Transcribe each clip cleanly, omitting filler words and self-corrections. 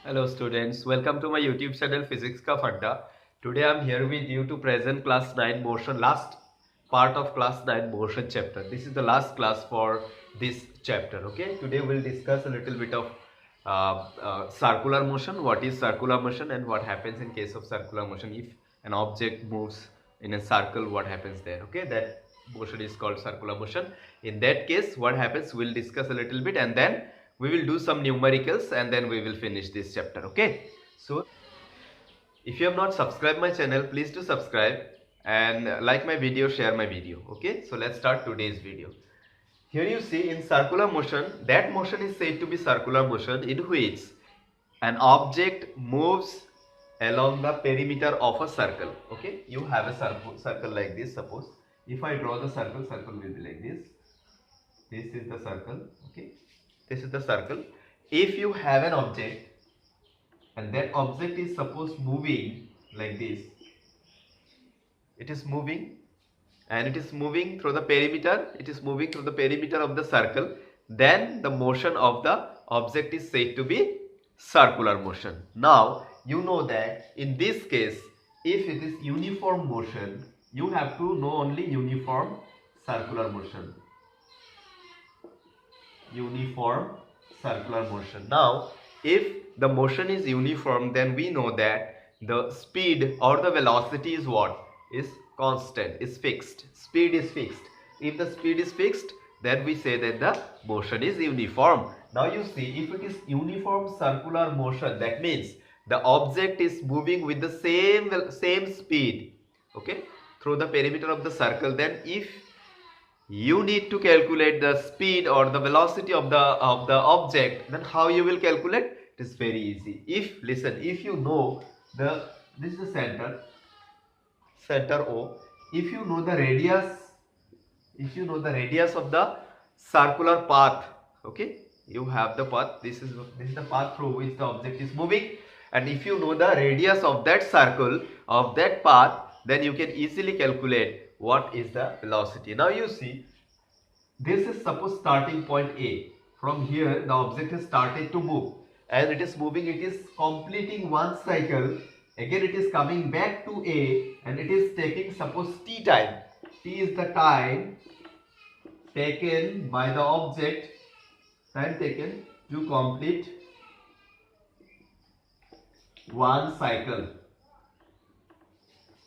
Hello students, welcome to my YouTube channel Physics Ka Fadda. Today I am here with you to present class 9 motion, last part of class 9 motion chapter. This is the last class for this chapter. Okay, today we'll discuss a little bit of circular motion, what is circular motion and what happens in case of circular motion. If an object moves in a circle, what happens there? Okay, that motion is called circular motion. In that case, what happens, we'll discuss a little bit and then we will do some numericals and then we will finish this chapter. Okay, so if you have not subscribed my channel, please do subscribe and like my video, share my video. Okay, so let's start today's video. Here you see in circular motion, that motion is said to be circular motion in which an object moves along the perimeter of a circle. Okay, you have a circle like this. Suppose if I draw the circle, circle will be like this. This is the circle. Okay, this is the circle. If you have an object and that object is suppose moving like this, it is moving and it is moving through the perimeter, it is moving through the perimeter of the circle, then the motion of the object is said to be circular motion. Now you know that in this case, if it is uniform motion, you have to know only uniform circular motion. Uniform circular motion. Now if the motion is uniform, then we know that the speed or the velocity is what? Is constant, is fixed. Speed is fixed. If the speed is fixed, then we say that the motion is uniform. Now you see, if it is uniform circular motion, that means the object is moving with the same speed, okay, through the perimeter of the circle. Then if you need to calculate the speed or the velocity of the object, then how you will calculate? It is very easy. If listen, if you know this is the center O, if you know the radius of the circular path, okay, you have the path, this is the path through which the object is moving, and if you know the radius of that circle, of that path, then you can easily calculate what is the velocity. Now you see, this is suppose starting point A. From here the object has started to move and it is moving, it is completing one cycle, again it is coming back to A and it is taking suppose t time. T is the time taken by the object, time taken to complete one cycle.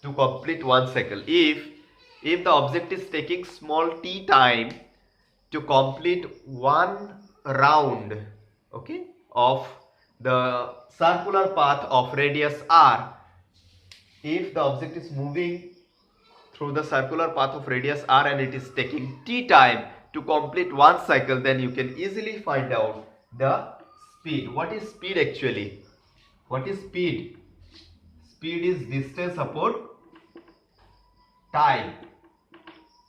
To complete one cycle, if the object is taking small t time to complete one round, okay, of the circular path of radius r, if the object is moving through the circular path of radius r and it is taking t time to complete one cycle, then you can easily find out the speed. What is speed actually? What is speed? Speed is distance upon time.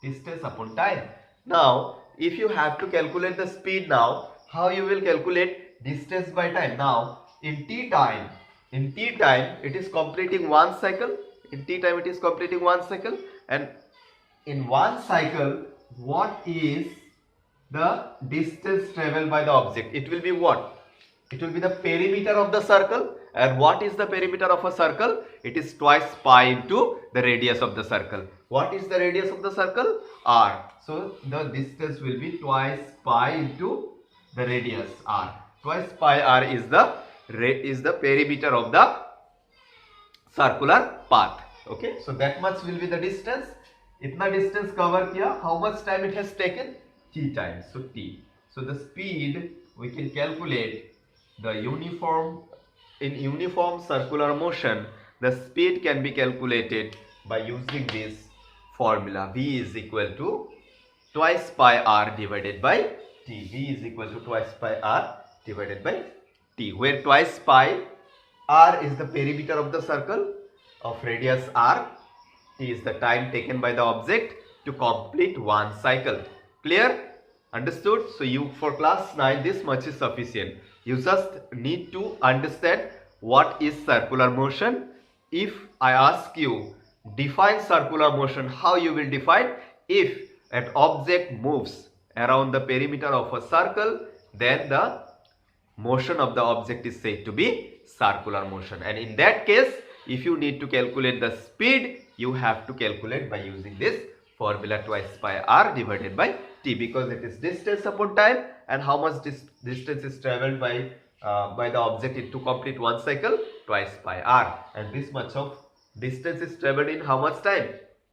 Distance upon time. Now if you have to calculate the speed, now how you will calculate distance by time? Now in t time it is completing one cycle. In t time it is completing one cycle, and in one cycle what is the distance traveled by the object? It will be what? It will be the perimeter of the circle. And what is the perimeter of a circle? It is twice pi into the radius of the circle. What is the radius of the circle? R. So the distance will be twice pi into the radius r. Twice pi r is the perimeter of the circular path. Okay, so that much will be the distance. Itna distance cover kiya. How much time it has taken? T time. So t. So the speed we can calculate the uniform circular motion. The speed can be calculated by using this formula. V is equal to twice pi r divided by t. V is equal to twice pi r divided by t, where twice pi r is the perimeter of the circle of radius r, t is the time taken by the object to complete one cycle. Clear? Understood? So you, for class 9, this much is sufficient. You just need to understand what is circular motion. If I ask you define circular motion, how you will define? If an object moves around the perimeter of a circle, then the motion of the object is said to be circular motion. And in that case, if you need to calculate the speed, you have to calculate by using this formula twice pi r divided by t, because it is distance upon time and how much distance is traveled by the object to complete one cycle, twice pi r, and this much of distance is traveled in how much time,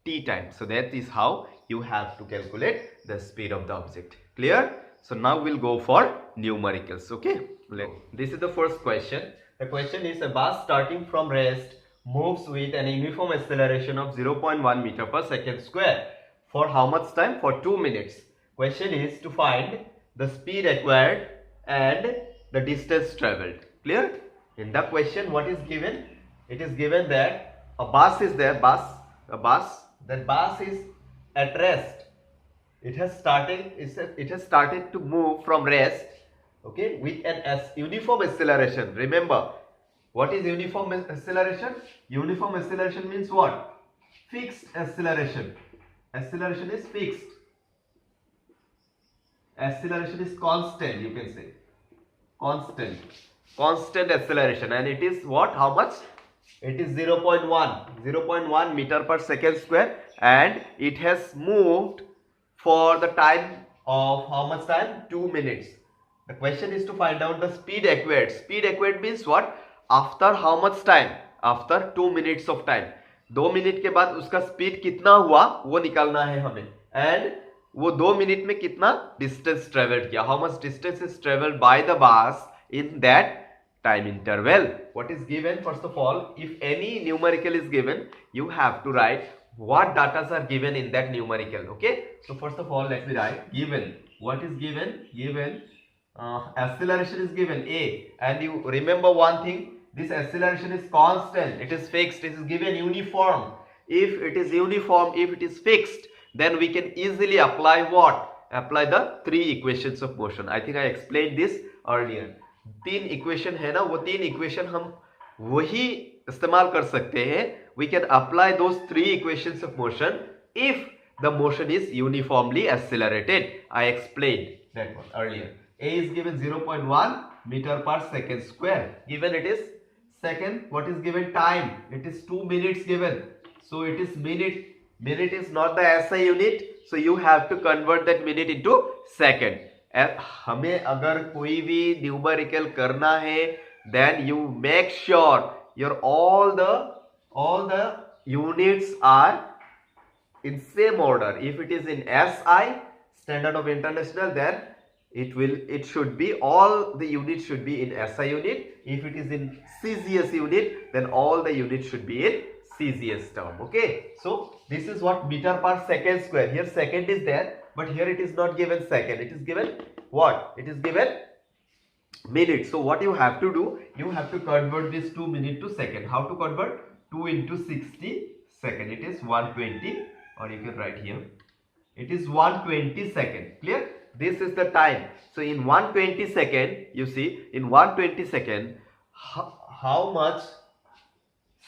t time. So that is how you have to calculate the speed of the object. Clear? So now we'll go for numericals. Okay, this is the first question. The question is, a bus starting from rest moves with an uniform acceleration of 0.1 meter per second square for how much time? For 2 minutes. Question is to find the speed acquired and the distance traveled. Clear? In the question, what is given? It is given that a bus is there, that bus is at rest. It has started to move from rest, okay, with an uniform acceleration. Remember, what is uniform acceleration? Uniform acceleration means what? Fixed acceleration. Acceleration is fixed. Acceleration is constant, you can say. Constant acceleration, and it is what? How much? It is 0.1 meter per second square, and it has moved for the time of how much time? 2 minutes. The question is to find out the speed acquired. Speed acquired means what? After how much time? After 2 minutes of time. 2 minute के बाद उसका speed कितना हुआ वो निकालना है हमें, and वो 2 मिनट में कितना डिस्टेंस ट्रेवल्ड किया, how much distance is travelled by the bus in that time interval. What is given? First of all, if any numerical is given, you have to write what datas are given in that numerical. Okay, so first of all, let me write given. What is given? Acceleration is given a, and you remember one thing, this acceleration is constant, it is fixed, it is given uniform. If it is uniform, if it is fixed, then we can easily apply what? Apply the 3 equations of motion. I think I explained this earlier. 3 equation है ना, वो 3 equation हम वही इस्तेमाल कर सकते हैं. We can apply those 3 equations of motion if the motion is uniformly accelerated. I explained that one earlier. A is given 0.1 meter per second square. Given it is second. What is given? Time. It is 2 minutes given. So it is minute. Minute is not the SI unit. So you have to convert that minute into second. हमें अगर कोई भी numerical करना है, then you make sure your all the units are in same order. If it is in SI, Standard of International, then it should be all the units should be in SI unit. If it is in CGS unit, then all the units should be in CGS term. Okay, so this is what meter per second square. Here second is there, but here it is not given second. It is given what? It is given minute. So what you have to do, you have to convert this 2 minute to second. How to convert? 2 into 60 second. It is 120, or you can write here. It is 120 second. Clear? This is the time. So in 120 second, you see, in 120 second, how much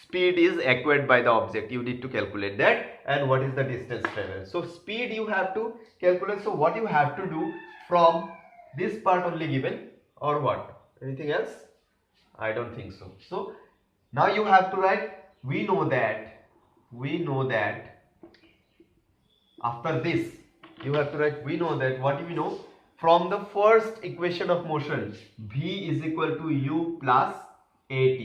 speed is acquired by the object? You need to calculate that. And what is the distance traveled? So speed you have to calculate. So what you have to do from this part only given, or what? Anything else? I don't think so. So now you have to write, we know that after this you have to write, we know that, what do we know? From the first equation of motion, V is equal to U plus AT.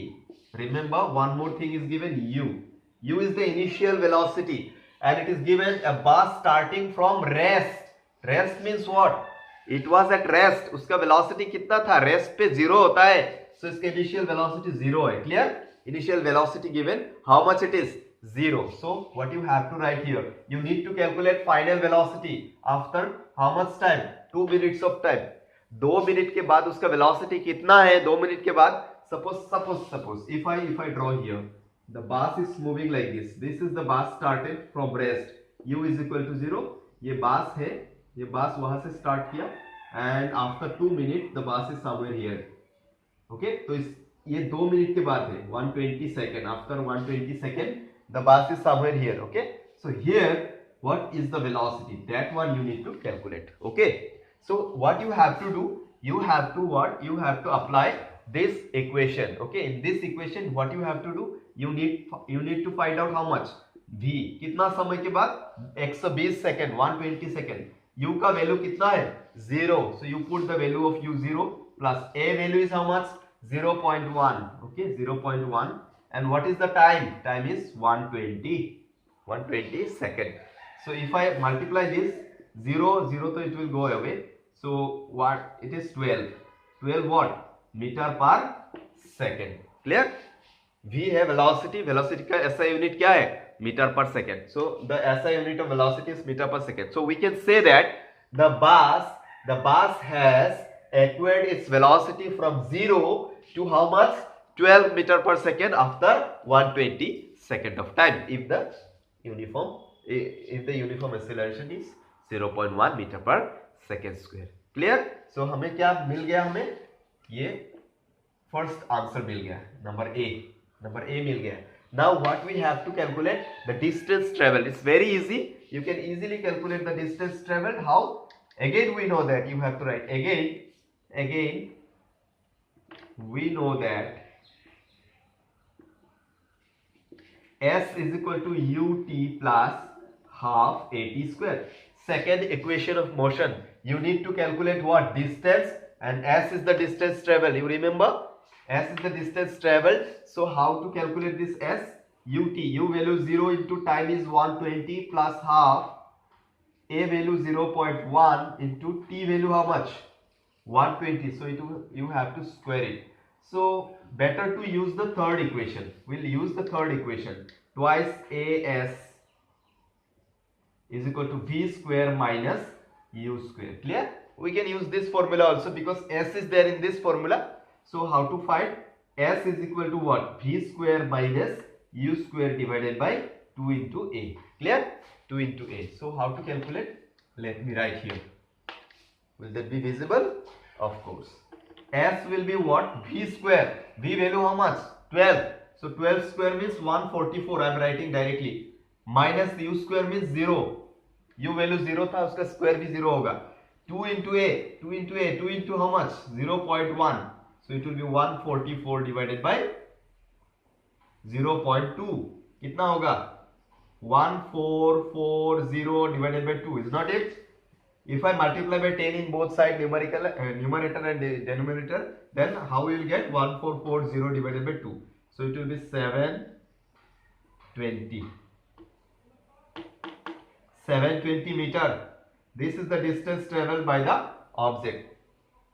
Remember, one more thing is given, U. U is the initial velocity, and it is given a bus starting from rest. Rest means what? It was at rest. उसका velocity कितना था? Rest पे 0 होता है. So इसका initial velocity 0 है. Clear? Initial velocity given. How much it is? 0. So what you have to write here? You need to calculate final velocity after how much time? 2 minutes of time. 2 minute के बाद उसका velocity कितना है? 2 minute के बाद suppose if I draw here, the bus is moving like this. This is the bus started from rest. U is equal to 0. ये bus है. ये बस वहां से स्टार्ट किया, and after 2 minute the bus is somewhere here. Okay, तो ये 2 minute के बाद है 120 second. After 120 second the bus is somewhere here. Okay, so here what is the velocity? That one you need to calculate. Okay, so what you have to do, you have to what? You have to apply this equation. Okay, in this equation what you have to do? You need to find out how much v, कितना समय के बाद 120 second 120 second, u का value कितना है 0, so you put the value of u 0 plus a value is how much 0.1. okay, 0.1. and what is the time? Time is 120 second. So if I multiply this 0 so it will go away, so what it is 12 what? meter per second. Clear? v है velocity, velocity का SI unit क्या है? meter per second. So the SI unit of velocity is meter per second. So we can say that the bus has acquired its velocity from 0 to how much? 12 meter per second after 120 second of time if the uniform acceleration is 0.1 meter per second square. Clear? So हमें क्या मिल गया? हमें ये first answer मिल गया, number A मिल गया. Now what we have to calculate? The distance traveled. It's very easy. You can easily calculate the distance traveled. How? Again we know that you have to write again we know that S is equal to ut plus half at square. Second equation of motion. You need to calculate what? Distance, and S is the distance traveled. You remember? S is the distance traveled. So how to calculate this S? ut, u value 0 into time is 120 plus half, a value 0.1 into t value how much? 120. So you have to square it. So better to use the third equation. We'll use the third equation. Twice as is equal to v square minus u square. Clear? We can use this formula also because S is there in this formula. So how to find? S is equal to what? V square minus u square divided by 2 into a. Clear? 2 into a. So how to calculate? Let me write here. Will that be visible? Of course. S will be what? V square. V value how much? 12. So 12 square means 144. I am writing directly. Minus u square means 0. U value 0 था, उसका square भी 0 होगा. 2 into a. 2 into how much? 0.1. So it will be 144 divided by 0.2. कितना होगा? 1440 divided by 2. Is not it? If I multiply by 10 in both sides, numerator and denominator, then how we will get 1440 divided by 2? So it will be 720. 720 meter. This is the distance traveled by the object.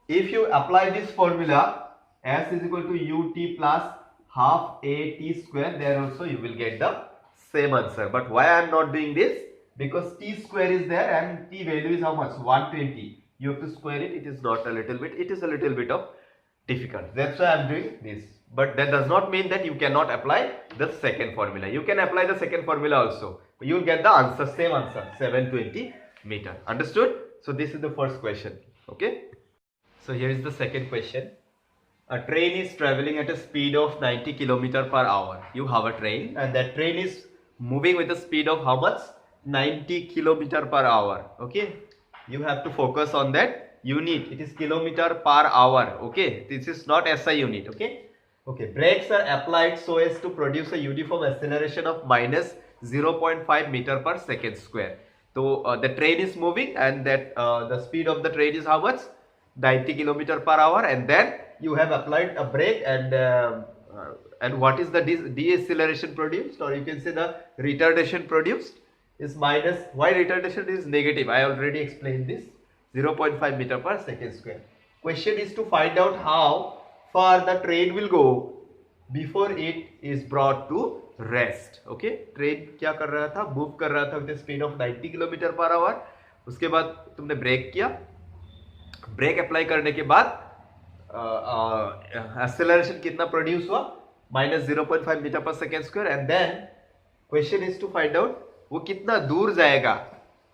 If you apply this formula, S is equal to ut plus half a t square, there also you will get the same answer. But why I am not doing this? Because t square is there and t value is how much? 120. You have to square it. It is not a little bit. It is a little bit of difficult. That's why I am doing this. But that does not mean that you cannot apply the second formula. You can apply the second formula also. You will get the answer, same answer, 720 meter. Understood? So this is the first question. Okay. So here is the second question. A train is traveling at a speed of 90 km per hour. You have a train and that train is moving with a speed of how much? 90 km per hour. Okay. You have to focus on that unit. It is kilometer per hour. Okay. This is not SI unit. Okay. Okay. Brakes are applied so as to produce a uniform acceleration of minus 0.5 meter per second square. So the train is moving and that the speed of the train is how much? 90 km per hour, and then you have applied a brake and what is the deceleration produced, or you can say the retardation produced is minus. Why retardation is negative? I already explained this. 0.5 meter per second square. Question is to find out how far the train will go before it is brought to rest. Okay, train क्या कर रहा था? Move कर रहा था with a speed of 90 km per hour. उसके बाद तुमने ब्रेक किया. ब्रेक अप्लाई करने के बाद एक्सेलरेशन कितना प्रोड्यूस हुआ? Minus 0.5 metre per second square. And then question is to find out वो कितना दूर जाएगा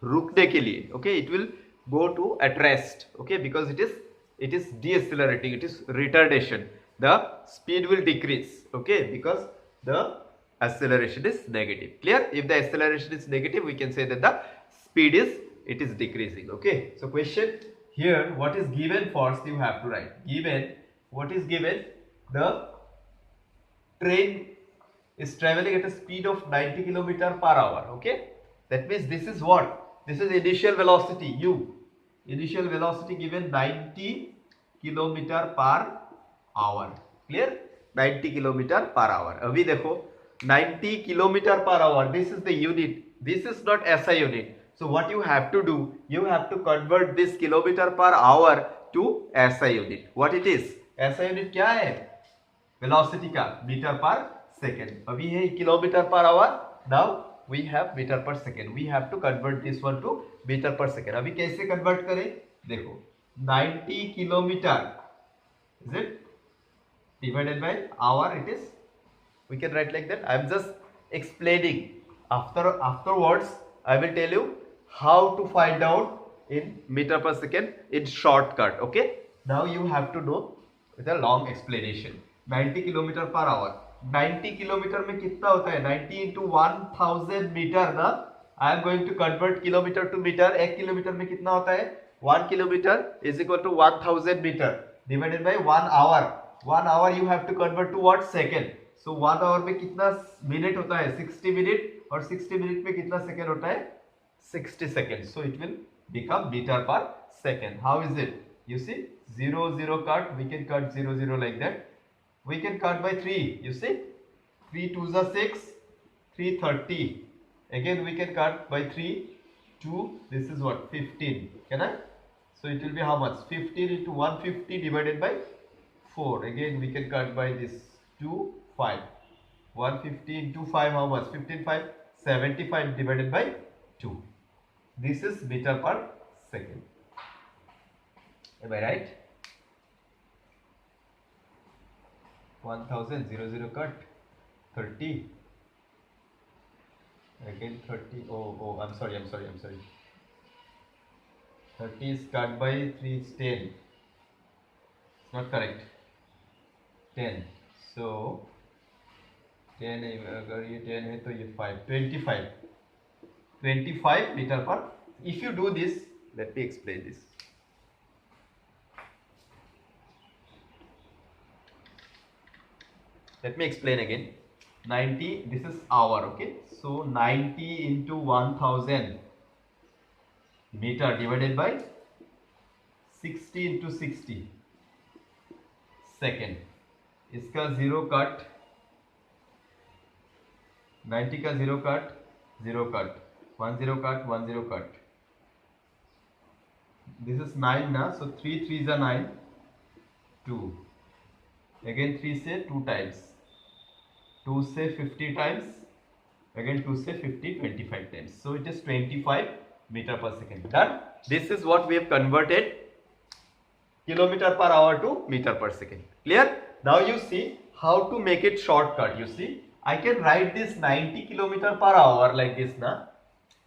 रुकने के लिए. Okay, it will go to at rest. Okay, because it is decelerating, it is retardation. The speed will decrease. Okay, because the acceleration is negative. Clear? If the acceleration is negative, we can say that the speed is decreasing. Okay, so question here what is given first you have to write. Given, what is given? The train is traveling at a speed of 90 km per hour. Okay, that means this is what? This is initial velocity u. Initial velocity given 90 km per hour. Clear? 90 km per hour. अभी देखो 90 km per hour, this is the unit, this is not SI unit. So what you have to do, you have to convert this kilometer per hour to SI unit. What it is? SI unit क्या है? Velocity का meter per second. अभी है kilometer per hour. Now we have meter per second. We have to convert this one to meter per second. अभी कैसे convert करें? देखो 90 kilometer, is it? Divided by hour, it is, we can write like that. I am just explaining. Afterwards I will tell you how to find out in meter per second in shortcut. Okay, now you have to know with a long explanation. 90 km per hour, 90 km में कितना होता है? 90 into 1000 metre ना. I am going to convert kilometer to meter. 1 kilometre में कितना होता है? 1 kilometre is equal to 1000 metre divided by 1 hour. 1 hour you have to convert to what? Second. So 1 hour में कितना मिनट होता है? 60 मिनट. और 60 मिनट में कितना सेकेंड होता है? 60 seconds. So it will become meter per second. How is it? You see, 0 0 cut, we can cut 0 0 like that. We can cut by 3. You see, 3 2s are 6, 3 30. Again we can cut by 3, 2. This is what? 15. Can I? So it will be how much? 15 into 150 divided by 4. Again we can cut by this 2 5. 150 into 5, how much? 15 5. 75 divided by 2. This is meter per second. Am I right? 1000 0 0 cut 30. Again 30. Oh, I'm sorry. 30 is cut by 3 is 10. It's not correct. 10. So 10 अगर ये 10 है तो ये 5, 25 meter per. If you do this, let me explain this. Let me explain again. 90, this is hour, okay? So 90 into 1000 meter divided by 60 into 60 second. इसका 0 cut, 90 का 0 cut, 0 cut, 1 0 cut, 1 0 cut. This is 9 ना, so 3 3s are 9, 2. Again 3 से 2 times, 2 से 50 times, again 2 से 50 25 times. So it is 25 meter per second. Done. This is what we have converted kilometer per hour to meter per second. Clear? Now you see how to make it shortcut. You see, I can write this 90 km per hour like this na.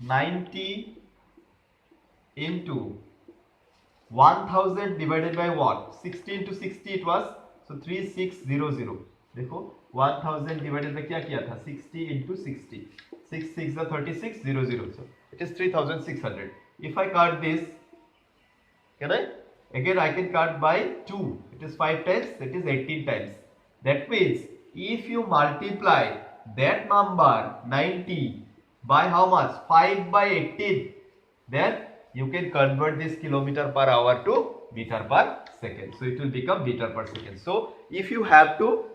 90 into 1000 divided by what? 60 into 60 it was. So 3600. देखो 1000 divided by क्या किया था? 60 into 60. 6 6 are 36 0 0. So it is 3600. If I cut this, can I? Again I can cut by 2. It is 5 times. It is 18 times. That means if you multiply that number 90 by how much? 5 by 18, then you can convert this kilometer per hour to meter per second. So it will become meter per second. So if you have to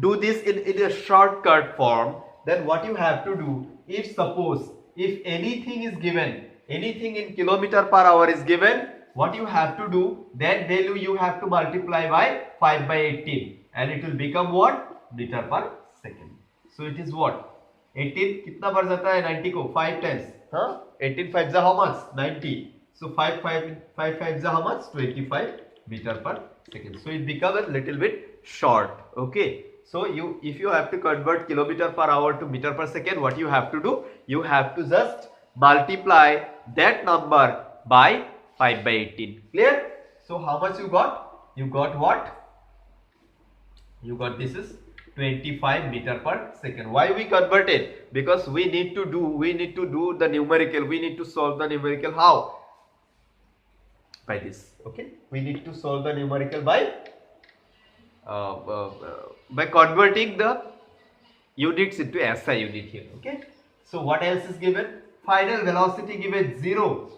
do this in a shortcut form, then what you have to do, if suppose if anything is given, anything in kilometer per hour is given, what you have to do, that value you have to multiply by 5 by 18 and it will become what? Meter per second. So it is what? 18 कितना बढ़ जाता है 90 को? 5 times. हाँ? 18 5 how much? 90. So 5 5 how much? 25 meter per second. So it becomes a little bit short. Okay. So if you have to convert kilometer per hour to meter per second, what you have to do? You have to just multiply that number by 5 by 18. Clear? So how much you got? You got what? You got this is 25 meter per second. Why we converted? Because we need to do the numerical. We need to solve the numerical. How? by this. Okay, we need to solve the numerical by converting the units into SI unit here. Okay, so what else is given? Final velocity given 0.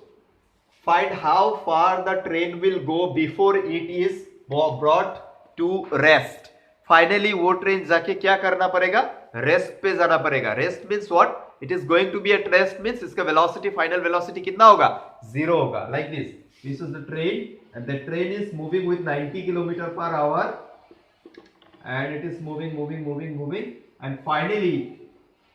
Find how far the train will go before it is brought to rest. Finally वो train जाके क्या करना पड़ेगा? Rest पे जाना पड़ेगा. Rest means what? It is going to be at rest means इसका velocity, final velocity कितना होगा? 0 होगा. Like this. This is the train and the train is moving with 90 km per hour and it is moving and finally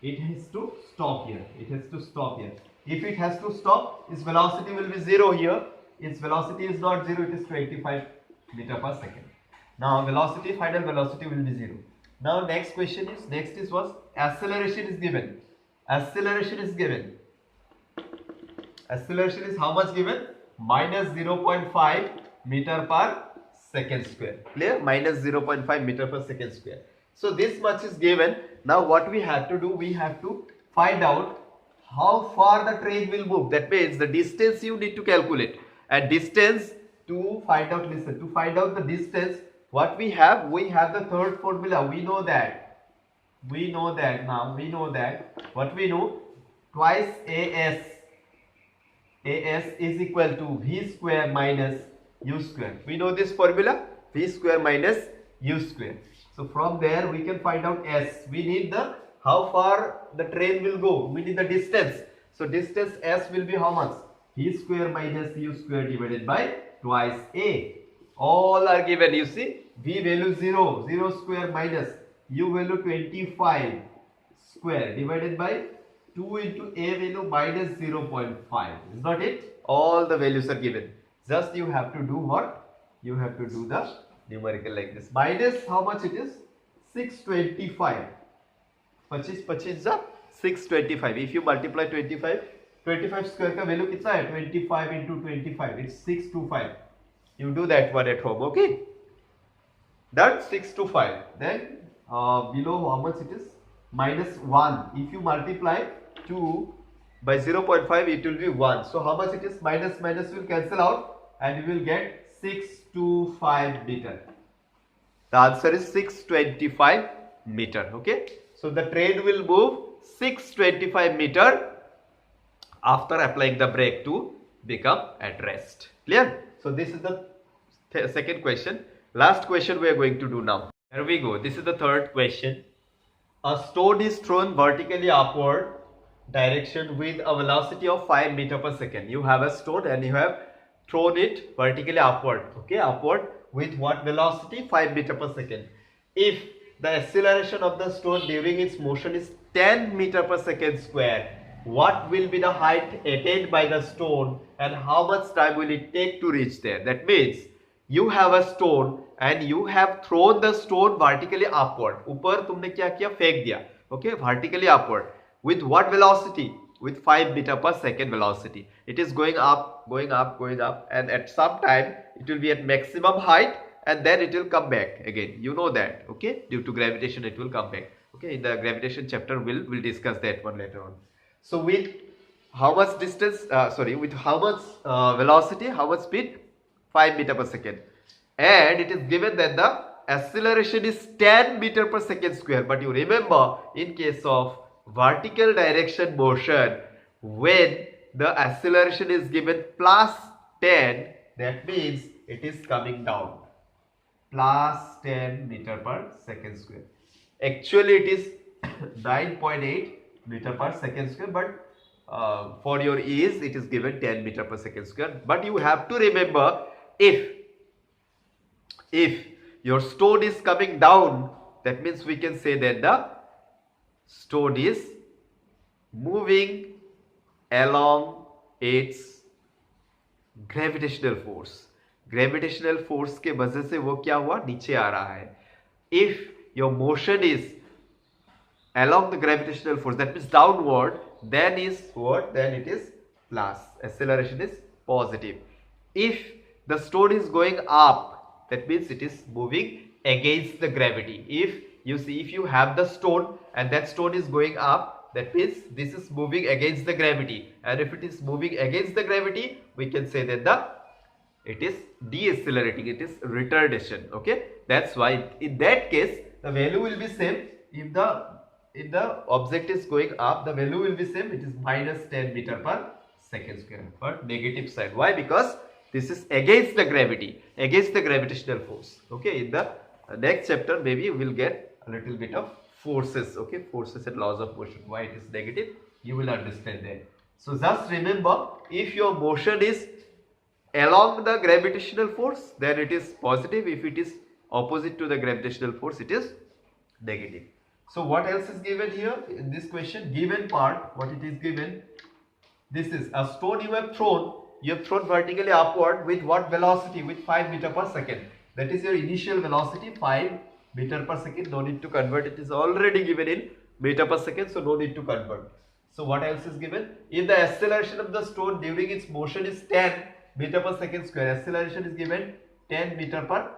it has to stop here. It has to stop here. If it has to stop, its velocity will be 0 here. Its velocity is not 0, it is 25 meter per second. Now velocity, final velocity will be 0. Now next question is was acceleration is given. Acceleration is given. Acceleration is how much given? Minus 0.5 meter per second square. Clear? Minus 0.5 meter per second square. So this much is given. Now what we have to do? We have to find out how far the train will move. That means the distance you need to calculate. And distance to find out, listen, to find out the distance, what we have the third formula. We know that now. We know that. What we know? Twice AS. AS is equal to V square minus U square. We know this formula, V square minus U square. So from there we can find out S. We need the how far the train will go. We need the distance. So distance S will be how much? V square minus U square divided by twice A. All are given. You see, V value 0, 0 square minus U value 25 square divided by 2 into A value minus 0.5. Is not it? All the values are given. Just you have to do what? You have to do the numerical like this. Minus how much it is? 625. 25 625. If you multiply 25 square का value कितना है? 25 into 25. It's 625. You do that one at home. Okay? Done. 625. Then below how much it is? Minus 1. If you multiply 2 by 0.5, it will be 1. So how much it is? Minus will cancel out and you will get 625 meter. The answer is 625 meter. Okay. So the train will move 625 meter after applying the brake to become at rest. Clear? So this is the second question. Last question we are going to do now. Here we go. This is the third question. A stone is thrown vertically upward direction with a velocity of 5 meter per second. You have a stone and you have thrown it vertically upward. Okay, upward with what velocity? 5 meter per second. If the acceleration of the stone during its motion is 10 meter per second square, what will be the height attained by the stone and how much time will it take to reach there? That means you have a stone and you have thrown the stone vertically upward. ऊपर तुमने क्या किया? फेंक दिया. Okay, vertically upward. With what velocity? With 5 meter per second velocity. It is going up, and at some time it will be at maximum height and then it will come back again. You know that. Okay, due to gravitation it will come back. Okay, in the gravitation chapter we'll discuss that one later on. So with how much distance? With how much velocity? How much speed? 5 meter per second. And it is given that the acceleration is 10 meter per second square. But you remember, in case of vertical direction motion, when the acceleration is given plus 10, that means it is coming down. Plus 10 meter per second square. Actually it is 9.8 meter per second square, but for your ease it is given 10 meter per second square. But you have to remember, if your stone is coming down, that means we can say that the stone is moving along its gravitational force. Gravitational force के वजह से वो क्या हुआ? नीचे आ रहा है. If your motion is along the gravitational force, that means downward, then is what? Then it is plus. Acceleration is positive. If the stone is going up, that means it is moving against the gravity. If you see, if you have the stone and that stone is going up, that means this is moving against the gravity. And if it is moving against the gravity, we can say that the it is deaccelerating, it is retardation. Okay, that's why in that case the value will be same. If the object is going up, the value will be same, it is minus 10 meter per second square, but negative side. Why? Because this is against the gravity, against the gravitational force. Okay, in the next chapter maybe we will get a little bit of forces. Okay, forces and laws of motion. Why it is negative, you will understand that. So just remember, if your motion is along the gravitational force, then it is positive. If it is opposite to the gravitational force, it is negative. So what else is given here in this question? Given part, what it is given? This is a stone you have thrown vertically upward with what velocity? With 5 meter per second. That is your initial velocity, 5 meter per second. No need to convert, it is already given in meter per second, so no need to convert. So what else is given? If the acceleration of the stone during its motion is 10 meter per second square, acceleration is given 10 meter per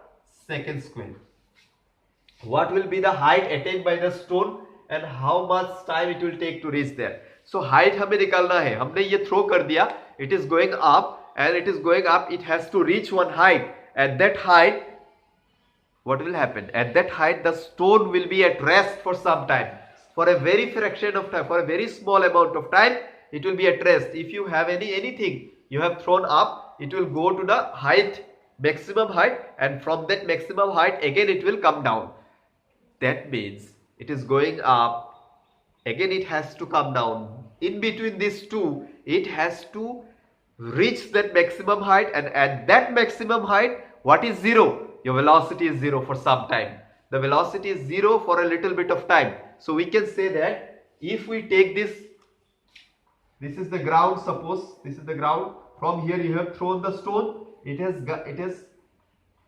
second square. What will be the height attained by the stone and how much time it will take to reach there? So height हमें निकालना है. हमने ये throw कर दिया. It is going up and it is going up. It has to reach one height. At that height, what will happen? At that height, the stone will be at rest for some time. For a very fraction of time, for a very small amount of time, it will be at rest. If you have anything you have thrown up, it will go to the height, maximum height, and from that maximum height again it will come down. That means it is going up, again it has to come down. In between these two, it has to reach that maximum height, and at that maximum height, what is zero? Your velocity is zero for some time. The velocity is zero for a little bit of time. So we can say that if we take this is the ground, suppose this is the ground. From here you have thrown the stone. It has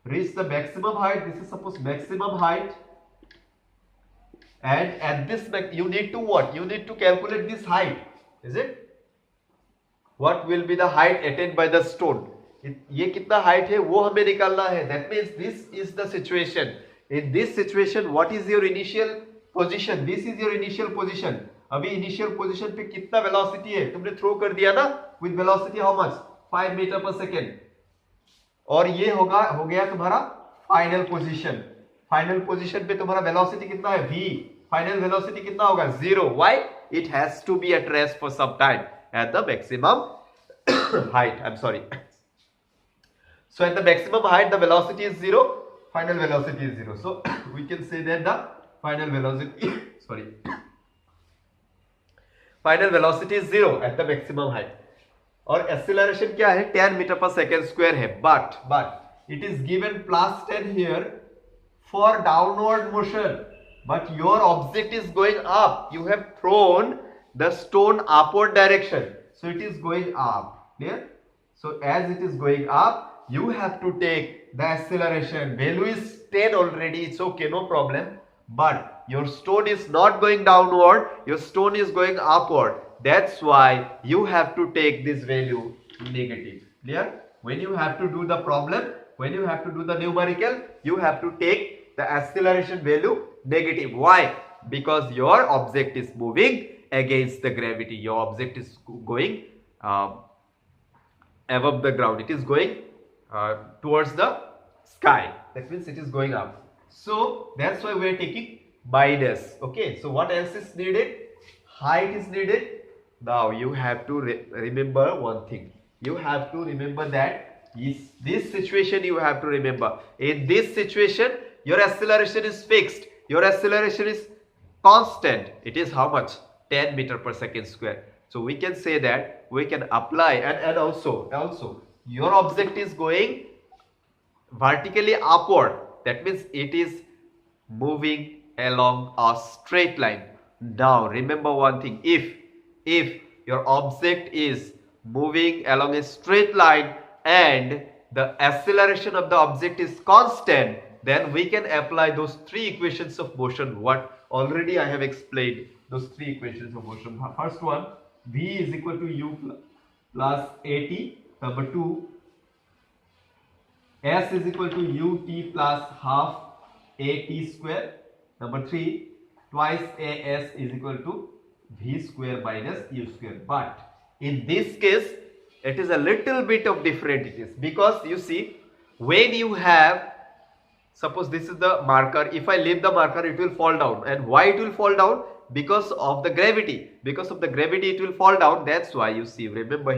reached the maximum height. This is suppose maximum height. And at this, you need to what? You need to calculate this height. Is it? What will be the height attained by the stone? ये कितना height है वो हमें निकालना है. That means this is the situation. In this situation, what is your initial position? This is your initial position. अभी initial position पे कितना velocity है? तुमने throw कर दिया ना? With velocity how much? 5 meter per second. और ये हो गया तुम्हारा final position. Final position पे तुम्हारा velocity कितना है? V. Final velocity कितना होगा? 0. Why? It has to be at rest for some time at the maximum height. I'm sorry. So at the maximum height, the velocity is 0. Final velocity is 0. So we can say that the final velocity final velocity is 0 at the maximum height. और acceleration क्या है? 10 meter per second square है. But it is given plus 10 here for downward motion. But your object is going up. You have thrown the stone upward direction. So it is going up. Clear? So as it is going up, you have to take the acceleration. Value is 10 already. It's okay, no problem. But your stone is not going downward. Your stone is going upward. That's why you have to take this value negative. Clear? When you have to do the problem, when you have to do the numerical, you have to take the acceleration value negative. Why? Because your object is moving against the gravity. Your object is going above the ground. It is going towards the sky. That means it is going up. So that's why we are taking minus. Okay. So what else is needed? Height is needed. Now you have to remember one thing. You have to remember that this situation you have to remember. In this situation, your acceleration is fixed. Your acceleration is constant. It is how much? 10 meter per second square. So we can say that we can apply and also your object is going vertically upward. That means it is moving along a straight line. Now remember one thing. If your object is moving along a straight line and the acceleration of the object is constant, then we can apply those three equations of motion. What already I have explained, those three equations of motion. First one, V is equal to U plus AT. Number 2, S is equal to UT plus half AT square. Number 3, twice AS is equal to V square minus U square. But in this case, It is a little bit of different it is, because you see, when you have, suppose this is the marker, if I leave the marker it will fall down. And why it will fall down? Because of the gravity. Because of the gravity it will fall down. That's why you see, remember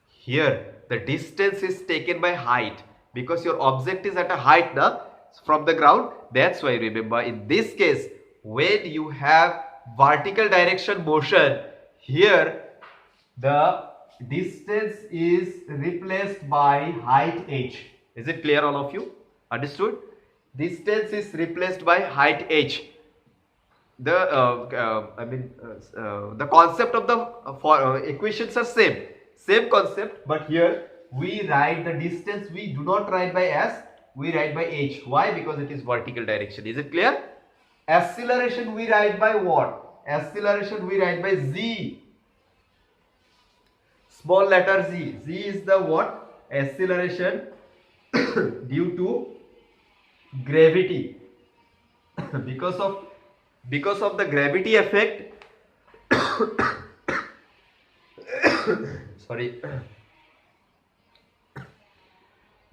here the distance is taken by height, because your object is at a height now from the ground. That's why, remember, in this case, when you have vertical direction motion, here the distance is replaced by height h. Is it clear, all of you? Understood? Distance is replaced by height h. The the concept of the equations are same concept, but here we write the distance, we do not write by s, we write by h. Why? Because it is vertical direction. Is it clear? Acceleration we write by what? Acceleration we write by z. Small letter z. Z is the what? Acceleration due to gravity. because of the gravity effect. Sorry.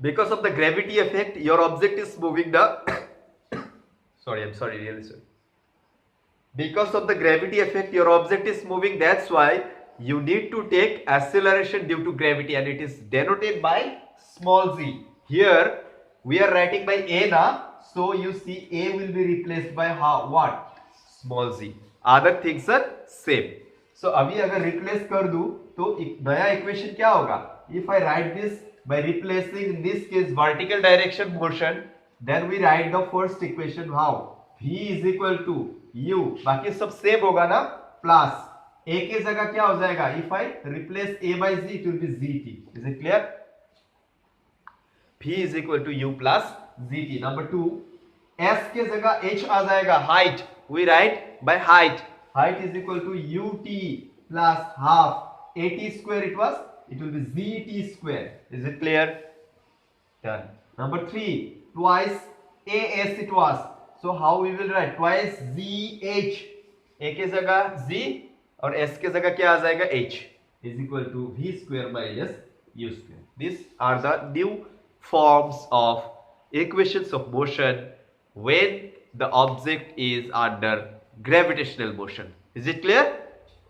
Because of the gravity effect, your object is moving the really sorry. Because of the gravity effect, your object is moving. That's why you need to take acceleration due to gravity, and it is denoted by small z. Here we are writing by a now, so you see a will be replaced by what? Small z. Other things are same. So अभी अगर replace कर दूं तो एक नया equation क्या होगा? If I write this by replacing in this case vertical direction motion, then we write the first equation how? V is equal to u. बाकी सब same होगा ना? Plus a के जगह क्या हो जाएगा? If I replace a by z, it will be zt. Is it clear? V is equal to u plus zt. Number 2, s के जगह h आ जाएगा. Height we write by height. Height is equal to ut plus half at square. It will be zt square. Is it clear? Done. Number 3, twice as it was. So how we will write? Twice zh. A के जगह z और s के जगह क्या आ जाएगा? h is equal to v square minus u square. These are the new forms of equations of motion when the object is under gravitational motion. Is it clear?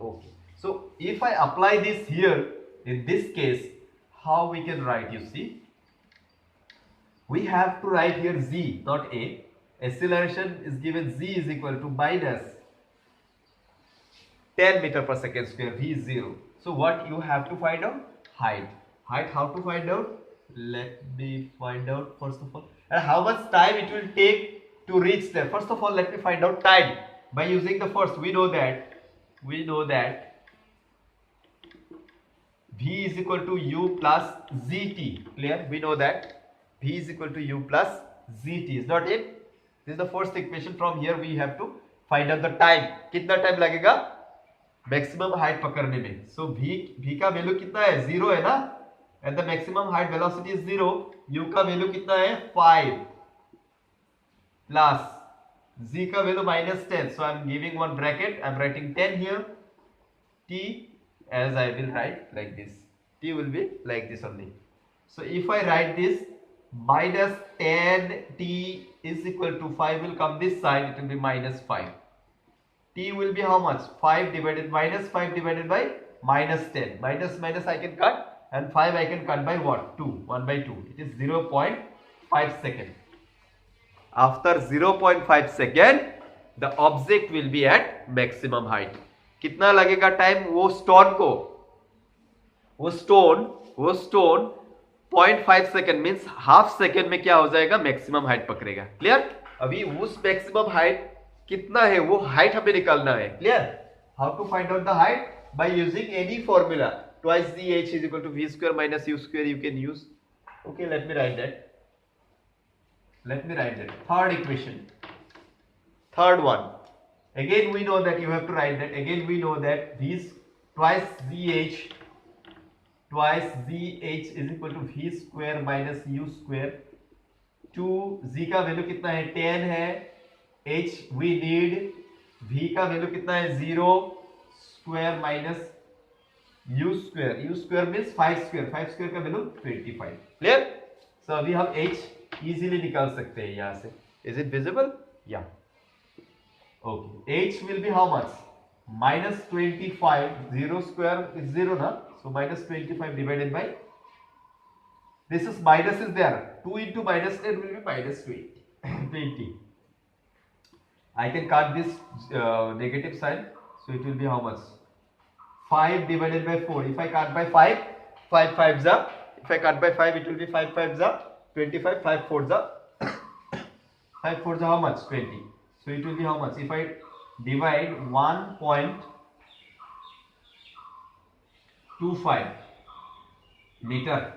Okay. So if I apply this here, in this case, how we can write? You see, we have to write here z, not a. Acceleration is given, z is equal to minus 10 meter per second square, v is 0. So what you have to find out? Height. Height, how to find out? Let me find out first of all. And how much time it will take to reach there? First of all, let me find out time. By using the first, we know that v is equal to u plus zt. Clear? We know that v is equal to u plus zt. Is not it? This is the first equation. From here we have to find out the time. कितना time लगेगा? Maximum height पकड़ने में. So v का value कितना है? 0 है ना? And the maximum height velocity is 0. u का वैल्यू कितना है? 5 plus z का value minus 10. So I am giving one bracket. I am writing 10 here. T, as I will write like this. T will be like this only. So if I write this, minus 10t is equal to 5 will come this side. It will be minus 5. T will be how much? 5 divided minus 5 divided by minus 10. Minus minus I can cut, and 5 I can cut by what? 2. 1 by 2. It is 0.5 second. After 0.5 second, the object will be at maximum height. कितना लगेगा time? वो stone 0.5 second means half second में क्या हो जाएगा? Maximum height पकड़ेगा. Clear? अभी उस मैक्सिमम हाइट कितना है, वो हाइट हमें निकालना है. Clear? How to find out the height? By using any formula. Twice gh is equal to v square minus u square you can use. Okay, let me write that. Third equation. Third one. Again we know that you have to write that. Again we know that this twice gh is equal to v square minus u square. 2 z का value कितना है? 10 है. h we need. v का value कितना है? 0 square minus u square means 5 square, 5 square का value 25. Clear? सो अभी हम h इजीली निकाल सकते हैं यहां से. Is it visible? या okay. h will be how much? minus 25. 0 square is 0 na, so minus 25 divided by, this is minus is there, 2 into minus 10 will be minus 20. I can cut this negative sign, so it will be how much? 5 divided by 4. If I cut by 5, 5 5s are, if I cut by 5 it will be 5 5s are 25, 5 4s are 5 4s are how much? 20. So it will be how much? If I divide 1.25 meter,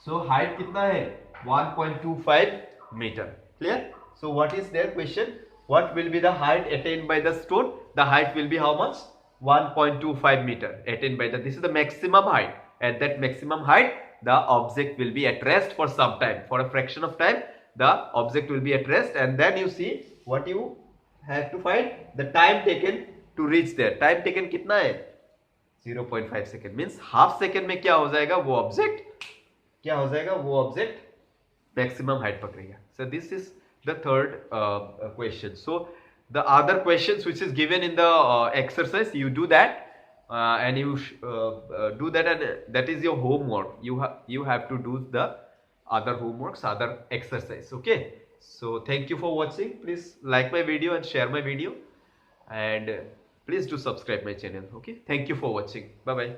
so height कितना है? 1.25 meter. Clear? So what is their question? What will be the height attained by the stone? The height will be how much? 1.25 meter attained by the, this is the maximum height. At that maximum height, the object will be at rest for some time. For a fraction of time, the object will be at rest, and then you see what you have to find, the time taken to reach there. Time taken कितना है? 0.5 second. Means half second में क्या हो जाएगा? वो object क्या हो जाएगा? वो object maximum height पकड़ेगा. So this is the third question. So the other questions which is given in the exercise, you do that, and you do that, and that is your homework. You have to do the other homeworks, other exercise. Okay. So thank you for watching. Please like my video and share my video, and please do subscribe my channel. Okay. Thank you for watching. Bye bye.